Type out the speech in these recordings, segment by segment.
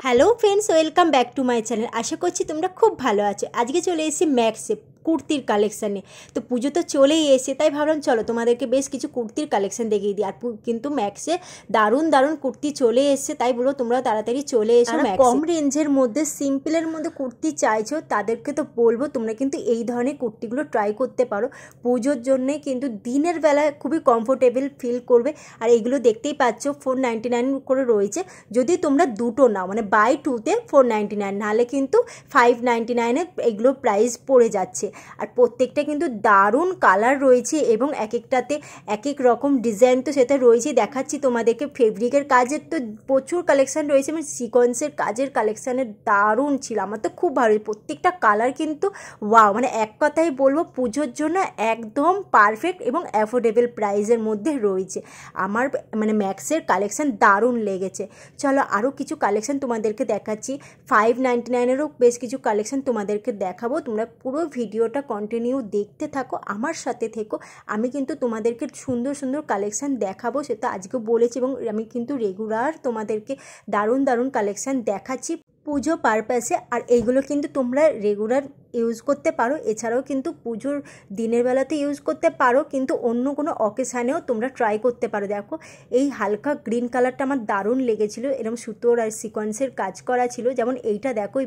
Hello friends, welcome back to my channel. আশা করছি তোমরা খুব ভালো আছো। আজকে চলে এসেছি ম্যাক্সে কুর্তির কালেকশানে। তো পুজো তো চলেই এসে, তাই ভাবলাম চলো তোমাদেরকে বেশ কিছু কুর্তির কালেকশান দেখিয়ে দিই। আর কিন্তু ম্যাক্সে দারুণ দারুণ কুর্তি চলে এসছে, তাই বলো তোমরা তাড়াতাড়ি চলে এসো। কম রেঞ্জের মধ্যে সিম্পলের মধ্যে কুর্তি চাইছো তাদেরকে তো বলবো তোমরা কিন্তু এই ধরনের কুর্তিগুলো ট্রাই করতে পারো। পুজোর জন্যে কিন্তু দিনের বেলায় খুবই কমফোর্টেবল ফিল করবে। আর এইগুলো দেখতেই পাচ্ছ 499 করে রয়েছে। যদি তোমরা দুটো নাও মানে বাই টুতে 499, নাহলে কিন্তু 599 এগুলো প্রাইস পড়ে যাচ্ছে। আর প্রত্যেকটা কিন্তু দারুণ কালার রয়েছে এবং এক একটাতে এক এক রকম ডিজাইন তো সেটা রয়েছে। দেখাচ্ছি তোমাদেরকে। ফেব্রিকের কাজের তো প্রচুর কালেকশান রয়েছে, মানে সিকোয়েন্সের কাজের কালেকশানের দারুণ ছিল। আমার তো খুব ভালো, প্রত্যেকটা কালার কিন্তু ওয়াও, মানে এক কথাই বলবো পুজোর জন্য একদম পারফেক্ট এবং অ্যাফোর্ডেবল প্রাইসের মধ্যে রয়েছে। আমার মানে ম্যাক্সের কালেকশান দারুণ লেগেছে। চলো আরও কিছু কালেকশান তোমাদেরকে দেখাচ্ছি। 599-এরও বেশ কিছু কালেকশান তোমাদেরকে দেখাবো। তোমরা পুরো ভিডিওটা কন্টিনিউ দেখতে থাকো, আমার সাথে থেকো। আমি কিন্তু তোমাদেরকে সুন্দর সুন্দর কালেকশান দেখাবো, সেটা আজকে বলেছি, এবং আমি কিন্তু রেগুলার তোমাদেরকে দারুণ দারুণ কালেকশান দেখাচ্ছি পুজো পারপাসে। আর এইগুলো কিন্তু তোমরা রেগুলার ইউজ করতে পারো। এছাড়াও কিন্তু পুজোর দিনের বেলাতে ইউজ করতে পারো, কিন্তু অন্য কোনো অকেশানেও তোমরা ট্রাই করতে পারো। দেখো এই হালকা গ্রিন কালারটা আমার দারুণ লেগেছিলো, এরকম সুতোর আর সিকোয়েন্সের কাজ করা ছিল। যেমন এইটা দেখো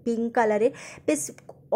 পিঙ্ক কালারের, বেশ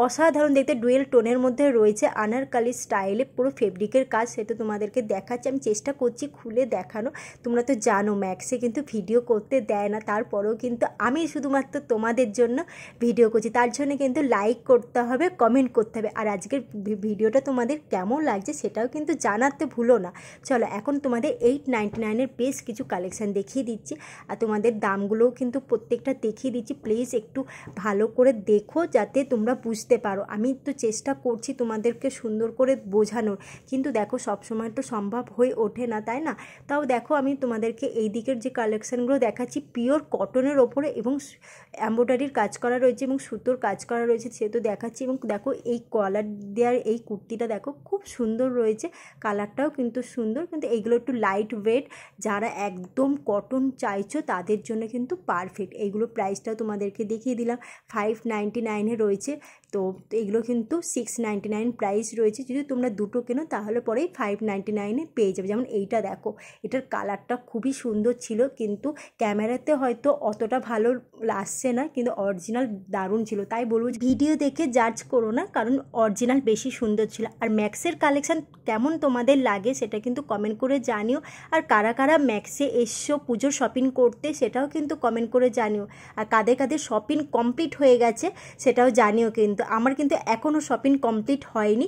অসাধারণ দেখতে, ডুয়েল টোনের মধ্যে রয়েছে, আনারকলি স্টাইলে পুরো ফেব্রিকের কাজ। সেটা তোমাদেরকে দেখাচ্ছি, আমি চেষ্টা করছি খুলে দেখানো। তোমরা তো জানো ম্যাক্সে কিন্তু ভিডিও করতে দেয় না, তারপরেও কিন্তু আমি শুধুমাত্র তোমাদের জন্য ভিডিও করছি। তার জন্য কিন্তু লাইক করতে হবে, কমেন্ট করতে হবে। আর আজকের ভিডিওটা তোমাদের কেমন লাগছে সেটাও কিন্তু জানাতে ভুলো না। চলো এখন তোমাদের 899-এর বেশ কিছু কালেকশান দেখিয়ে দিচ্ছি, আর তোমাদের দামগুলোও কিন্তু প্রত্যেকটা দেখিয়ে দিচ্ছি। প্লিজ একটু ভালো করে দেখো যাতে তোমরা বুঝতে পারো। আমি তো চেষ্টা করছি তোমাদেরকে সুন্দর করে বোঝানোর, কিন্তু দেখো সবসময় তো সম্ভব হয়ে ওঠে না, তাই না? তাও দেখো আমি তোমাদেরকে এই দিকের যে কালেকশানগুলো দেখাচ্ছি পিওর কটনের ওপরে, এবং এমব্রয়ডারির কাজ করা রয়েছে এবং সুতোর কাজ করা রয়েছে, সে তো দেখাচ্ছি। এবং দেখো এই কলার দেওয়ার এই কুর্তিটা দেখো খুব সুন্দর রয়েছে, কালারটাও কিন্তু সুন্দর। কিন্তু এইগুলো একটু লাইট ওয়েট, যারা একদম কটন চাইছো তাদের জন্য কিন্তু পারফেক্ট। এইগুলো প্রাইসটাও তোমাদেরকে দেখিয়ে দিলাম, 599-এ রয়েছে। তো এগুলো কিন্তু 699 প্রাইস রয়েছে। যদি তোমরা দুটো কেনো তাহলে পরেই 599-এ পেয়ে যাবে। যেমন এইটা দেখো, এটার কালারটা খুবই সুন্দর ছিল, কিন্তু ক্যামেরাতে হয়তো অতটা ভালো আসছে না, কিন্তু অরিজিনাল দারুণ ছিল। তাই বলবো ভিডিও দেখে জাজ করো না, কারণ অরিজিনাল বেশি সুন্দর ছিল। আর ম্যাক্সের কালেকশান কেমন তোমাদের লাগে সেটা কিন্তু কমেন্ট করে জানিও। আর কারা কারা ম্যাক্সে এসছো পুজোর শপিং করতে সেটাও কিন্তু কমেন্ট করে জানিও। আর কাদের কাদের শপিং কমপ্লিট হয়ে গেছে সেটাও জানিও। কিন্তু আমার কিন্তু এখনও শপিং কমপ্লিট হয়নি,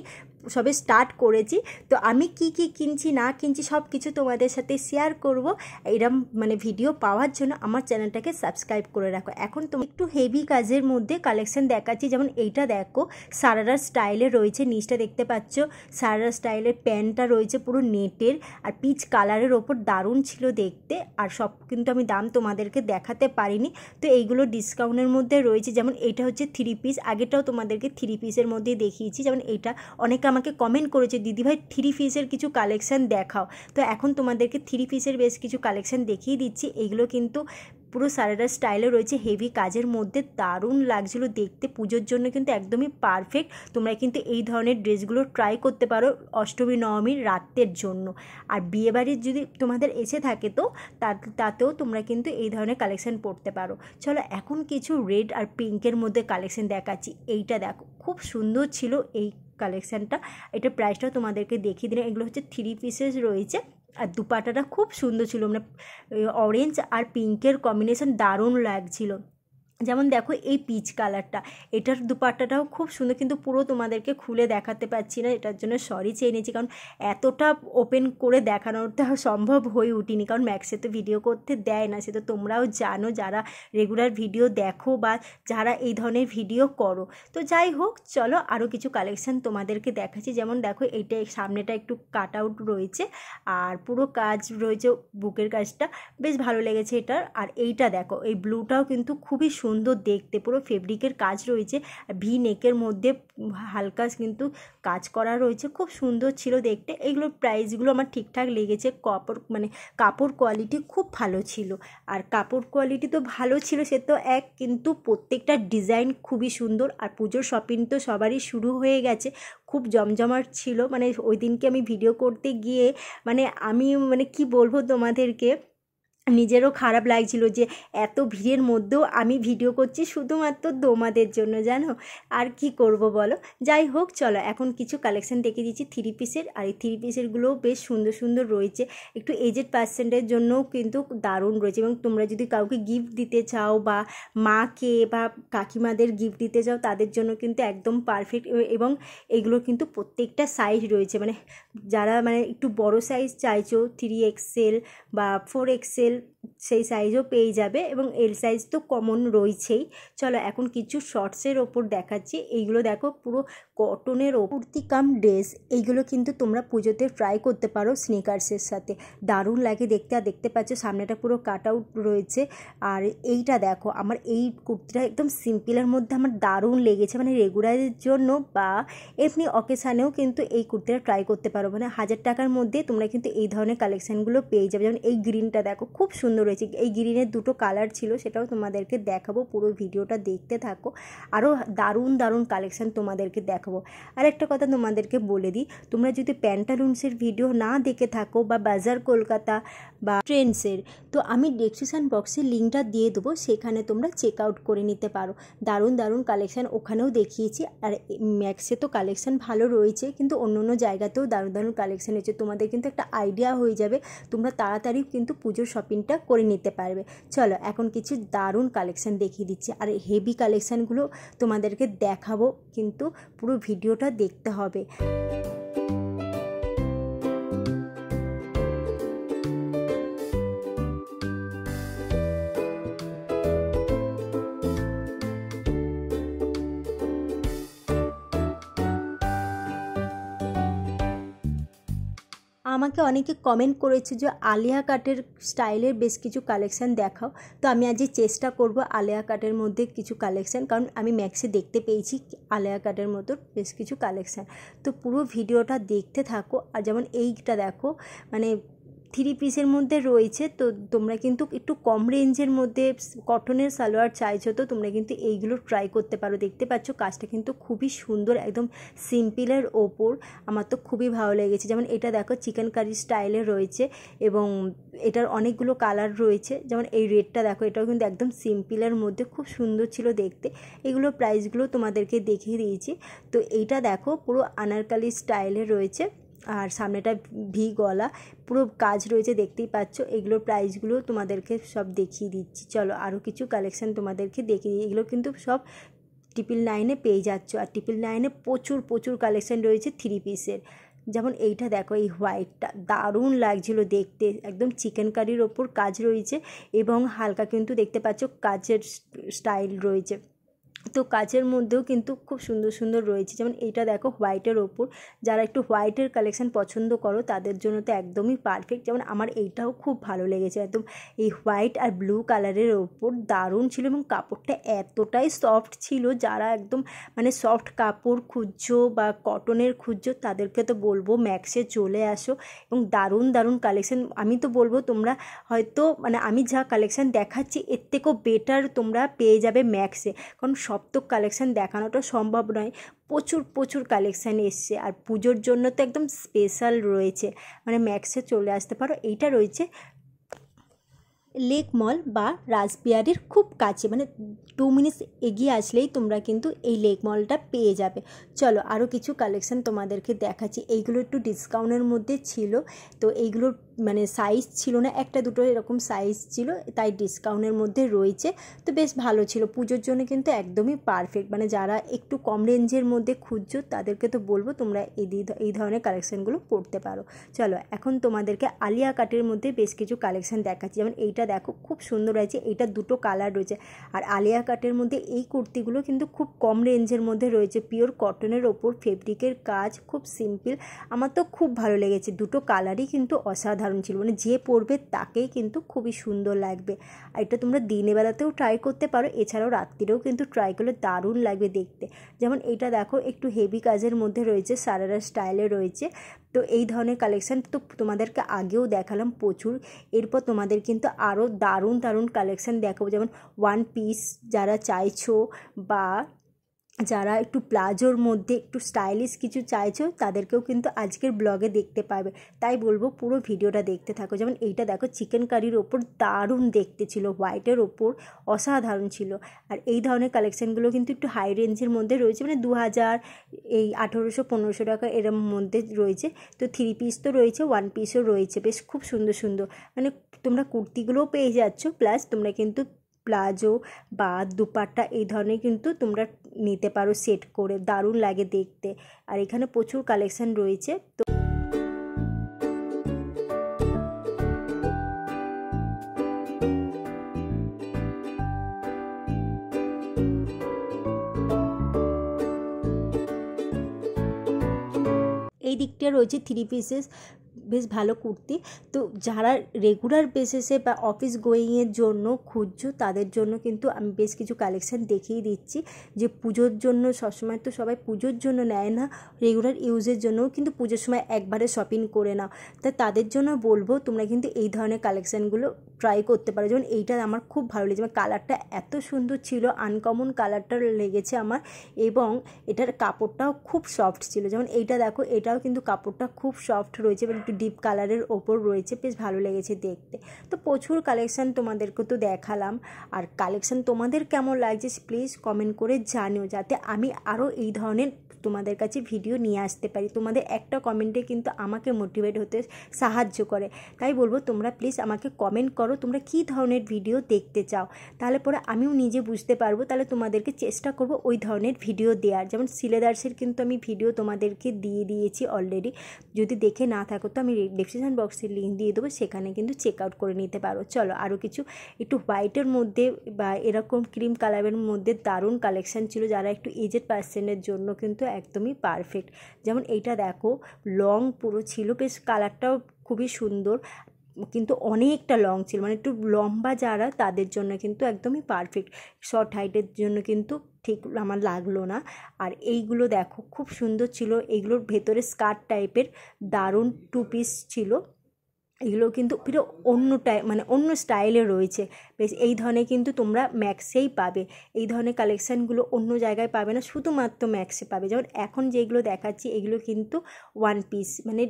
সবে স্টার্ট করেছি। তো আমি কি কি কিনছি না কিনছি সব কিছু তোমাদের সাথে শেয়ার করব। এরম মানে ভিডিও পাওয়ার জন্য আমার চ্যানেলটাকে সাবস্ক্রাইব করে রাখো। এখন তো একটু হেভি কাজের মধ্যে কালেকশন দেখাচ্ছি। যেমন এইটা দেখো সারারা স্টাইলে রয়েছে, নিচটা দেখতে পাচ্ছ সারারা স্টাইলের প্যান্টটা রয়েছে পুরো নেটের, আর পিচ কালারের ওপর দারুণ ছিল দেখতে। আর সব কিন্তু আমি দাম তোমাদেরকে দেখাতে পারিনি, তো এইগুলো ডিসকাউন্টের মধ্যে রয়েছে। যেমন এইটা হচ্ছে 3 পিস, আগেটাও তোমাদেরকে 3 পিসের মধ্যে দেখিয়েছি। যেমন এইটা অনেকে আমাকে কমেন্ট করেছে দিদিভাই 3 পিসের কিছু কালেকশান দেখাও, তো এখন তোমাদেরকে 3 পিসের বেশ কিছু কালেকশান দেখিয়ে দিচ্ছি। এইগুলো কিন্তু পুরো সারারা স্টাইলে রয়েছে, হেভি কাজের মধ্যে দারুণ লাগছিলো দেখতে। পুজোর জন্য কিন্তু একদমই পারফেক্ট। তোমরা কিন্তু এই ধরনের ড্রেসগুলো ট্রাই করতে পারো অষ্টমী নবমীর রাতের জন্য। আর বিয়েবাড়ির যদি তোমাদের এসে থাকে তো তাতেও তোমরা কিন্তু এই ধরনের কালেকশান পরতে পারো। চলো এখন কিছু রেড আর পিঙ্কের মধ্যে কালেকশান দেখাচ্ছি। এইটা দেখো খুব সুন্দর ছিল এই কালেকশানটা, এটা প্রাইসটাও তোমাদেরকে দেখিয়ে দিলাম। এগুলো হচ্ছে 3 পিসেস রয়েছে, আর দুপাটাটা খুব সুন্দর ছিল, মানে অরেঞ্জ আর পিঙ্কের কম্বিনেশন দারুণ লাগছিল। যেমন দেখো এই পিচ কালারটা, এটার দুপাট্টাটাও খুব সুন্দর, কিন্তু পুরো তোমাদেরকে খুলে দেখাতে পারছি না, এটার জন্য সরি চেয়ে নিয়েছি, কারণ এতটা ওপেন করে দেখানোটা সম্ভব হয়ে উঠিনি, কারণ ম্যাক্সে তো ভিডিও করতে দেয় না। সে তো তোমরাও জানো যারা রেগুলার ভিডিও দেখো বা যারা এই ধরনের ভিডিও করো। তো যাই হোক চলো আরও কিছু কালেকশান তোমাদেরকে দেখাচ্ছি। যেমন দেখো এইটা সামনেটা একটু কাট আউট রয়েছে, আর পুরো কাজ রয়েছে বুকের কাজটা, বেশ ভালো লেগেছে এটার। আর এইটা দেখো এই ব্লুটাও কিন্তু খুবই সুন্দর, সুন্দর দেখতে, পুরো ফেব্রিকের কাজ রয়েছে, ভি নেকের মধ্যে হালকা কিন্তু কাজ করা রয়েছে, খুব সুন্দর ছিল দেখতে। এইগুলোর প্রাইসগুলো আমার ঠিকঠাক লেগেছে, কাপড় কোয়ালিটি খুব ভালো ছিল। আর কাপড় কোয়ালিটি তো ভালো ছিল সে তো এক, কিন্তু প্রত্যেকটা ডিজাইন খুবই সুন্দর। আর পুজোর শপিং তো সবারই শুরু হয়ে গেছে, খুব জমজমাট ছিল। মানে ওই দিনকে আমি ভিডিও করতে গিয়ে আমি কি বলবো তোমাদেরকে, নিজেরও খারাপ লাগছিল যে এত ভিড়ের মধ্যেও আমি ভিডিও করছি শুধুমাত্র তোমাদের জন্য, জানো। আর কি করব বলো। যাই হোক, চলো এখন কিছু কালেকশন দেখে দিচ্ছি থ্রি পিসের। আর এই থ্রি পিসেরগুলোও বেশ সুন্দর সুন্দর রয়েছে, একটু এজেড পার্সেন্টের জন্যও কিন্তু দারুণ রয়েছে। এবং তোমরা যদি কাউকে গিফট দিতে চাও বা মাকে বা কাকিমাদের গিফট দিতে চাও তাদের জন্য কিন্তু একদম পারফেক্ট। এবং এগুলো কিন্তু প্রত্যেকটা সাইজ রয়েছে, যারা একটু বড় সাইজ চাইছো 3XL বা 4XL সেই সাইজও পেয়ে যাবে, এবং এল সাইজ তো কমন রয়েছেই। চলো এখন কিছু শর্টসের ওপর দেখাচ্ছি। এইগুলো দেখো পুরো কটনের কুর্তি কাম ড্রেস, এইগুলো কিন্তু তোমরা পুজোতে ট্রাই করতে পারো স্নিকার্সের সাথে, দারুণ লাগে দেখতে। আর দেখতে পাচ্ছ সামনেটা পুরো কাট আউট রয়েছে। আর এইটা দেখো, আমার এই কুর্তিটা একদম সিম্পলের মধ্যে আমার দারুণ লেগেছে, রেগুলারের জন্য বা এমনি অকেশানেও কিন্তু এই কুর্তিটা ট্রাই করতে পারো। 1000 টাকার মধ্যে তোমরা কিন্তু এই ধরনের কালেকশানগুলো পেয়ে যাবে। যেমন এই গ্রিনটা দেখো খুব সুন্দর রয়েছে, এই গ্রিনের দুটো কালার ছিল, সেটাও তোমাদেরকে দেখাবো, পুরো ভিডিওটা দেখতে থাকো। আরও দারুণ দারুণ কালেকশান তোমাদেরকে দেখাবো। আর একটা কথা তোমাদেরকে বলে দিই, তোমরা যদি প্যান্টালুন্সের ভিডিও না দেখে থাকো বা বাজার কলকাতা বা ট্রেন্ডসের, তো আমি ডেসক্রিপশন বক্সে লিঙ্কটা দিয়ে দেবো, সেখানে তোমরা চেক আউট করে নিতে পারো। দারুণ দারুণ কালেকশান ওখানেও দেখিয়েছি। আর ম্যাক্সে তো কালেকশান ভালো রয়েছে, কিন্তু অন্য অন্য জায়গাতেও দারুণ দারুণ কালেকশান রয়েছে। তোমাদের কিন্তু একটা আইডিয়া হয়ে যাবে, তোমরা তাড়াতাড়ি কিন্তু পুজোর শপিংটা করে নিতে পারবে। চলো এখন কিছু দারুণ কালেকশান দেখিয়ে দিচ্ছি। আর হেভি কালেকশানগুলো তোমাদেরকে দেখাবো, কিন্তু পুরো ভিডিওটা দেখতে হবে। আমাকে অনেকে কমেন্ট করেছে যে আলিয়া কাটের স্টাইলের বেশ কিছু কালেকশান দেখাও, তো আমি আজ চেষ্টা করব আলিয়া কাটের মধ্যে কিছু কালেকশান, কারণ আমি ম্যাক্সে দেখতে পেয়েছি আলিয়া কাটের মতো বেশ কিছু কালেকশান। তো পুরো ভিডিওটা দেখতে থাকো। আর যেমন এইটা দেখো, থ্রি পিসের মধ্যে রয়েছে, তো তোমরা কিন্তু একটু কম রেঞ্জের মধ্যে কটনের সালোয়ার চাইছো, তো তোমরা কিন্তু এইগুলো ট্রাই করতে পারো। দেখতে পাচ্ছ কাজটা কিন্তু খুবই সুন্দর, একদম সিম্পলের ওপর, আমার তো খুবই ভালো লেগেছে। যেমন এটা দেখো চিকেন কারি স্টাইলে রয়েছে, এবং এটার অনেকগুলো কালার রয়েছে। যেমন এই রেডটা দেখো, এটাও কিন্তু একদম সিম্পলের মধ্যে খুব সুন্দর ছিল দেখতে। এগুলোর প্রাইসগুলো তোমাদেরকে দেখিয়ে দিয়েছি। তো এইটা দেখো পুরো আনারকালি স্টাইলে রয়েছে, আর সামনেটা ভি গলা, পুরো কাজ রয়েছে দেখতেই পাচ্ছ। এগুলোর প্রাইসগুলো তোমাদেরকে সব দেখিয়ে দিচ্ছি। চলো আরও কিছু কালেকশান তোমাদেরকে দেখিয়ে দিই। এগুলো কিন্তু সব 999 পেয়ে যাচ্ছ। আর 999 প্রচুর প্রচুর কালেকশান রয়েছে থ্রি পিসের। যেমন এইটা দেখো, এই হোয়াইটটা দারুণ লাগছিল দেখতে, একদম চিকেন কারির ওপর কাজ রয়েছে, এবং হালকা কিন্তু দেখতে পাচ্ছ কাজের স্টাইল রয়েছে। তো কাচের মধ্যেও কিন্তু খুব সুন্দর সুন্দর রয়েছে। যেমন এইটা দেখো হোয়াইটের ওপর, যারা একটু হোয়াইটের কালেকশান পছন্দ করো তাদের জন্য তো একদমই পারফেক্ট। যেমন আমার এইটাও খুব ভালো লেগেছে, একদম এই হোয়াইট আর ব্লু কালারের ওপর দারুণ ছিল, এবং কাপড়টা এতটাই সফট ছিল। যারা একদম সফট কাপড় খুঁজছো বা কটনের খুঁজছো তাদেরকে তো বলবো ম্যাক্সে চলে আসো, এবং দারুণ দারুণ কালেকশান। আমি তো বলবো তোমরা হয়তো আমি যা কালেকশান দেখাচ্ছি এর থেকেও বেটার তোমরা পেয়ে যাবে ম্যাক্সে, কারণ সব তো কালেকশান দেখানোটা সম্ভব নয়, প্রচুর প্রচুর কালেকশান এসছে। আর পুজোর জন্য তো একদম স্পেশাল রয়েছে, ম্যাক্সে চলে আসতে পারো। এইটা রয়েছে লেক মল বা রাসবিহারির খুব কাছে, 2 মিনিটস এগিয়ে আসলেই তোমরা কিন্তু এই লেক মলটা পেয়ে যাবে। চলো আরও কিছু কালেকশান তোমাদেরকে দেখাচ্ছি। এইগুলো একটু ডিসকাউন্টের মধ্যে ছিল, তো এইগুলোর সাইজ ছিল না, একটা দুটো এরকম সাইজ ছিল, তাই ডিসকাউন্টের মধ্যে রয়েছে। তো বেশ ভালো ছিল, পুজোর জন্য কিন্তু একদমই পারফেক্ট। যারা একটু কম রেঞ্জের মধ্যে খুঁজছো তাদেরকে তো বলবো তোমরা এই ধরনের কালেকশানগুলো পড়তে পারো। চলো এখন তোমাদেরকে আলিয়া কাটের মধ্যে বেশ কিছু কালেকশান দেখাচ্ছি। যেমন এইটা এইটা দেখো খুব সুন্দর আছে, এটা দুটো কালার রয়েছে। আর আলিয়া কাটের মধ্যে এই কুর্তিগুলো কিন্তু খুব কম রেঞ্জের মধ্যে রয়েছে, পিওর কটনের ওপর ফেব্রিকের কাজ, খুব সিম্পল। আমার তো খুব ভালো লেগেছে, দুটো কালারই কিন্তু অসাধারণ ছিল, মানে যে পরবে তাকেই কিন্তু খুবই সুন্দর লাগবে। আর এটা তোমরা দিনের বেলাতেও ট্রাই করতে পারো, এছাড়াও রাত্রিরেও কিন্তু ট্রাই করলে দারুণ লাগবে দেখতে। যেমন এটা দেখো একটু হেভি কাজের মধ্যে রয়েছে, সারারা স্টাইলে রয়েছে। তো এই ধরনের কালেকশান তো তোমাদেরকে আগেও দেখালাম প্রচুর, এরপর তোমাদের কিন্তু আরও দারুণ দারুণ কালেকশান দেখাবো। যেমন ওয়ান পিস যারা চাইছো বা যারা একটু প্লাজোর মধ্যে একটু স্টাইলিশ কিছু চাইছো, তাদেরকেও কিন্তু আজকের ব্লগে দেখতে পাবে। তাই বলবো পুরো ভিডিওটা দেখতে থাকো। যেমন এইটা দেখো চিকেন কারির ওপর দারুণ দেখতে ছিল, হোয়াইটের ওপর অসাধারণ ছিল। আর এই ধরনের কালেকশানগুলো কিন্তু একটু হাই রেঞ্জের মধ্যে রয়েছে, মানে 2000 এই 1800-1500 টাকা এরম মধ্যে রয়েছে। তো 3 পিস তো রয়েছে, 1 পিসও রয়েছে, বেশ খুব সুন্দর সুন্দর। মানে তোমরা কুর্তিগুলোও পেয়ে যাচ্ছ, প্লাস তোমরা কিন্তু প্লাজো বা দুপাট্টা এই ধরনের কিন্তু তোমরা নিতে পারো সেট করে, দারুণ লাগে দেখতে। আর এখানে প্রচুর কালেকশন রয়েছে। তো এই দিকটা রয়েছে 3 পিসেস, বেশ ভালো কুর্তি। তো যারা রেগুলার বেসিসে বা অফিস গোয়িংয়ের জন্য খুঁজছো, তাদের জন্য কিন্তু আমি বেশ কিছু কালেকশান দেখিয়ে দিচ্ছি। যে পুজোর জন্য সবসময় তো সবাই পুজোর জন্য নেয় না, রেগুলার ইউজের জন্যও কিন্তু পুজোর সময় একবারে শপিং করে নাও। তাই তাদের জন্য বলবো তোমরা কিন্তু এই ধরনের কালেকশানগুলো ট্রাই করতে পারো। যেমন এইটা আমার খুব ভালো লেগেছে, আমার কালারটা এত সুন্দর ছিল, আনকমন কালারটা লেগেছে আমার, এবং এটার কাপড়টাও খুব সফট ছিল। যেমন এইটা দেখো, এটাও কিন্তু কাপড়টা খুব সফট রয়েছে এবং একটু ডিপ কালারের ওপর রয়েছে, বেশ ভালো লেগেছে দেখতে। তো প্রচুর কালেকশান তোমাদেরকে তো দেখালাম। আর কালেকশান তোমাদের কেমন লাগছে প্লিজ কমেন্ট করে জানিও, যাতে আমি আরও এই ধরনের তোমাদের কাছে ভিডিও নিয়ে আসতে পারি। তোমাদের একটা কমেন্টে কিন্তু আমাকে মোটিভেট হতে সাহায্য করে। তাই বলবো তোমরা প্লিজ আমাকে কমেন্ট করো তোমরা কী ধরনের ভিডিও দেখতে চাও, তাহলে পরে আমিও নিজে বুঝতে পারবো, তাহলে তোমাদেরকে চেষ্টা করব ওই ধরনের ভিডিও দেওয়ার। যেমন সিলেদার্সের কিন্তু আমি ভিডিও তোমাদেরকে দিয়ে দিয়েছি অলরেডি, যদি দেখে না থাকো তো আমি ডেসক্রিপশন বক্সের লিঙ্ক দিয়ে দেবো, সেখানে কিন্তু চেক আউট করে নিতে পারো। চলো আরও কিছু একটু হোয়াইটের মধ্যে বা এরকম ক্রিম কালারের মধ্যে দারুণ কালেকশান ছিল, যারা একটু এজেড পার্সনের জন্য কিন্তু একদমই পারফেক্ট। যেমন এইটা দেখো লং পুরো ছিল, বেশ কালারটাও খুবই সুন্দর, কিন্তু অনেকটা লং ছিল, মানে একটু লম্বা যারা তাদের জন্য কিন্তু একদমই পারফেক্ট, শর্ট হাইটের জন্য কিন্তু ঠিক আমার লাগলো না। আর এইগুলো দেখো খুব সুন্দর ছিল, এইগুলোর ভেতরে স্কার্ট টাইপের দারুণ 2 পিস ছিল। এগুলো কিন্তু পুরো অন্য মানে অন্য স্টাইলে রয়েছে, বেশ এই ধরনের কিন্তু তোমরা ম্যাক্সেই পাবে। এই ধরনের কালেকশানগুলো অন্য জায়গায় পাবে না, শুধুমাত্র ম্যাক্সে পাবে। যেমন এখন যেগুলো দেখাচ্ছি এগুলো কিন্তু 1 পিস, মানে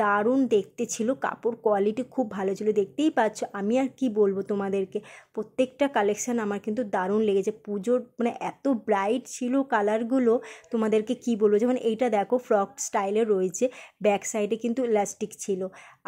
দারুণ দেখতে ছিল, কাপড় কোয়ালিটি খুব ভালো ছিল, দেখতেই পাচ্ছ। আমি আর কি বলবো তোমাদেরকে, প্রত্যেকটা কালেকশান আমার কিন্তু দারুণ লেগেছে। পুজোর মানে এত ব্রাইট ছিল কালারগুলো, তোমাদেরকে কি বলবো। যেমন এইটা দেখো ফ্রক স্টাইলে রয়েছে, ব্যাক সাইডে কিন্তু ইলাস্টিক ছিল।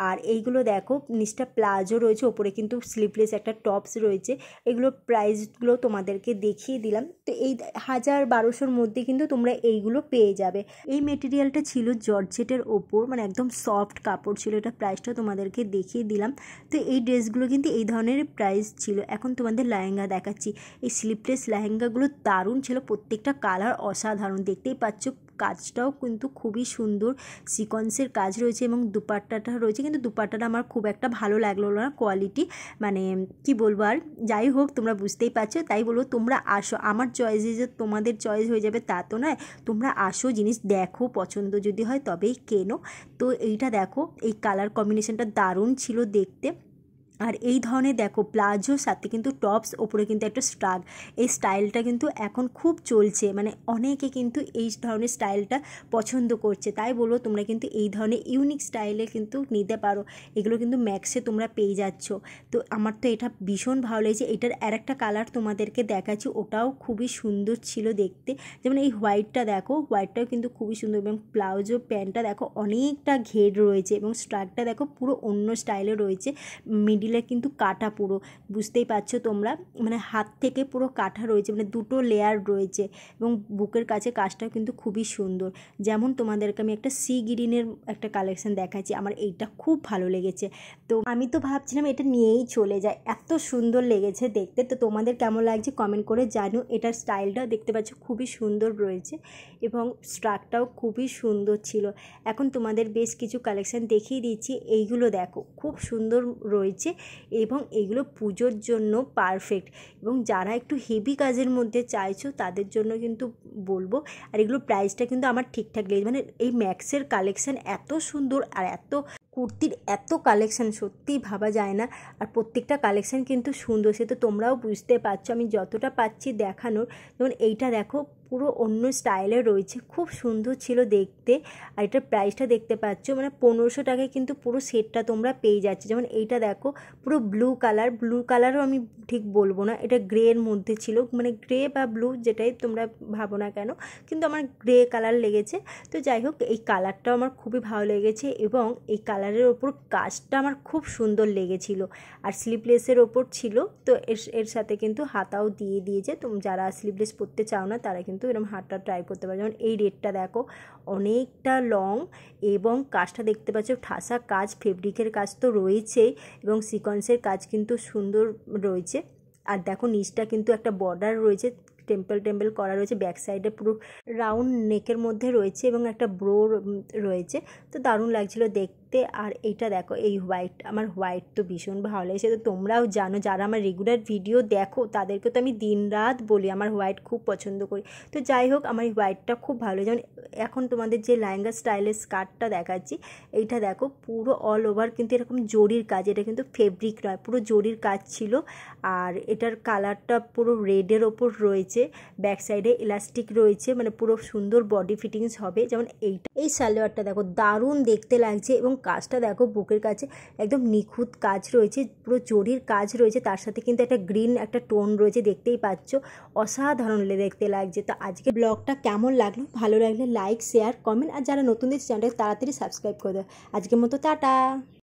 আর এইগুলো দেখো নিচটা প্লাজো রয়েছে, ওপরে কিন্তু স্লিভলেস একটা টপস রয়েছে। এগুলোর প্রাইসগুলো তোমাদেরকে দেখিয়ে দিলাম। তো এই 1000-1200-র মধ্যে কিন্তু তোমরা এইগুলো পেয়ে যাবে। এই মেটেরিয়ালটা ছিল জর্জেটের ওপর, মানে একদম সফট কাপড় ছিল, এটা প্রাইসটা তোমাদেরকে দেখিয়ে দিলাম। তো এই ড্রেসগুলো কিন্তু এই ধরনের প্রাইস ছিল। এখন তোমাদের লেহেঙ্গা দেখাচ্ছি, এই স্লিভলেস লেহেঙ্গাগুলো দারুণ ছিল, প্রত্যেকটা কালার অসাধারণ, দেখতেই পাচ্ছ। কাজটাও কিন্তু খুবই সুন্দর, সিকোয়েন্সের কাজ রয়েছে এবং দুপাট্টাটা রয়েছে, কিন্তু দুপাট্টাটা আমার খুব একটা ভালো লাগলো না কোয়ালিটি, মানে কি বলবো। আর যাই হোক তোমরা বুঝতেই পারছো, তাই বলবো তোমরা আসো, আমার চয়েসে যে তোমাদের চয়েস হয়ে যাবে তা তো নয়, তোমরা আসো, জিনিস দেখো, পছন্দ যদি হয় তবেই কেনো। তো এইটা দেখো, এই কালার কম্বিনেশনটা দারুণ ছিল দেখতে। আর এই ধরনের দেখো প্লাজোর সাথে কিন্তু টপস, ওপরে কিন্তু একটা স্ট্রাগ, এই স্টাইলটা কিন্তু এখন খুব চলছে, মানে অনেকে কিন্তু এই ধরনের স্টাইলটা পছন্দ করছে। তাই বলবো তোমরা কিন্তু এই ধরনের ইউনিক স্টাইলে কিন্তু নিতে পারো, এগুলো কিন্তু ম্যাক্সে তোমরা পেয়ে যাচ্ছ। তো আমার তো এটা ভীষণ ভালো লেগেছে। এটার আরেকটা কালার তোমাদেরকে দেখাচ্ছি, ওটাও খুবই সুন্দর ছিল দেখতে। যেমন এই হোয়াইটটা দেখো, হোয়াইটটাও কিন্তু খুবই সুন্দর, এবং প্লাজো প্যান্টটা দেখো অনেকটা ঘের রয়েছে, এবং স্ট্রাগটা দেখো পুরো অন্য স্টাইলে রয়েছে, মিডিয়াম মিডিলে কিন্তু কাটা পুরো, বুঝতেই পারছো তোমরা, মানে হাত থেকে পুরো কাটা রয়েছে, মানে দুটো লেয়ার রয়েছে। এবং বুকের কাছে কাজটাও কিন্তু খুবই সুন্দর। যেমন তোমাদেরকে আমি একটা সি গ্রিনের একটা কালেকশন দেখাচ্ছি, আমার এইটা খুব ভালো লেগেছে। তো আমি তো ভাবছিলাম এটা নিয়েই চলে যায়, এত সুন্দর লেগেছে দেখতে। তো তোমাদের কেমন লাগছে কমেন্ট করে জানো। এটার স্টাইলটাও দেখতে পাচ্ছ খুবই সুন্দর রয়েছে এবং স্ট্রাকটাও খুবই সুন্দর ছিল। এখন তোমাদের বেশ কিছু কালেকশান দেখিয়ে দিচ্ছি, এইগুলো দেখো খুব সুন্দর রয়েছে এবং এইগুলো পুজোর জন্য পারফেক্ট। এবং যারা একটু হেভি কাজের মধ্যে চাইছো তাদের জন্য কিন্তু বলবো। আর এগুলোর প্রাইসটা কিন্তু আমার ঠিকঠাক লেগেছে, মানে এই ম্যাক্সের কালেকশান এত সুন্দর আর এত কুর্তির এত কালেকশান সত্যিই ভাবা যায় না। আর প্রত্যেকটা কালেকশান কিন্তু সুন্দর, সে তো তোমরাও বুঝতে পারছো আমি যতটা পাচ্ছি দেখানোর। যেমন এইটা দেখো পুরো অন্য স্টাইলে রয়েছে, খুব সুন্দর ছিল দেখতে। আর এটার প্রাইসটা দেখতে পাচ্ছ, মানে 1500 টাকায় কিন্তু পুরো সেটটা তোমরা পেয়ে যাচ্ছ। যেমন এইটা দেখো পুরো ব্লু কালারও আমি ঠিক বলবো না, এটা গ্রের মধ্যে ছিল, মানে গ্রে বা ব্লু যেটাই তোমরা ভাবো না কেন, কিন্তু আমার গ্রে কালার লেগেছে। তো যাই হোক এই কালারটাও আমার খুবই ভালো লেগেছে এবং এই কালারের ওপর কাজটা আমার খুব সুন্দর লেগেছিল। আর স্লিভলেসের ওপর ছিল, তো এর সাথে কিন্তু হাতাও দিয়ে দিয়েছে। তুমি যারা স্লিভলেস পরতে চাও না তারা কিন্তু এরকম হাতটা ট্রাই করতে পারো। যেমন এই রেডটা দেখো অনেকটা লং এবং কাজটা দেখতে পাচ্ছ ঠাসা কাজ, ফেব্রিকের কাজ তো রয়েছেই এবং সিকোয়েন্সের কাজ কিন্তু সুন্দর রয়েছে। আর দেখো নিচটা কিন্তু একটা বর্ডার রয়েছে, টেম্পল করা রয়েছে, ব্যাক সাইডে পুরো রাউন্ড নেকের মধ্যে রয়েছে এবং একটা ব্রো রয়েছে। তো দারুণ লাগছিল দেখতে। আর এইটা দেখো এই হোয়াইট, আমার হোয়াইট তো ভীষণ ভালো লেগেছে। তো তোমরাও জানো যারা আমার রেগুলার ভিডিও দেখো তাদেরকে তো আমি দিন রাত বলি আমার হোয়াইট খুব পছন্দ করি। তো যাই হোক আমার এই হোয়াইটটা খুব ভালো। যেমন এখন তোমাদের যে লেহেঙ্গা স্টাইলের স্কার্টটা দেখাচ্ছি, এইটা দেখো পুরো অল ওভার কিন্তু এরকম জরির কাজ, এটা কিন্তু ফেব্রিক নয়, পুরো জরির কাজ ছিল। আর এটার কালারটা পুরো রেডের ওপর রয়েছে, ব্যাক সাইডে ইলাস্টিক রয়েছে, মানে পুরো সুন্দর বডি ফিটিংস হবে। যেমন এই সালোয়ারটা দেখো দারুণ দেখতে লাগছে এবং কাজটা দেখো বুকের কাছে একদম নিখুঁত কাজ রয়েছে, পুরো জরির কাজ রয়েছে, তার সাথে কিন্তু একটা গ্রিন একটা টোন রয়েছে, দেখতেই পাচ্ছ অসাধারণ দেখতে লাগছে। তো আজকে ব্লগটা কেমন লাগলো, ভালো লাগলে লাইক শেয়ার কমেন্ট, আর যারা নতুন দিচ্ছে চ্যানেলটাকে তাড়াতাড়ি সাবস্ক্রাইব করে দেয়। আজকের মতো টাটা।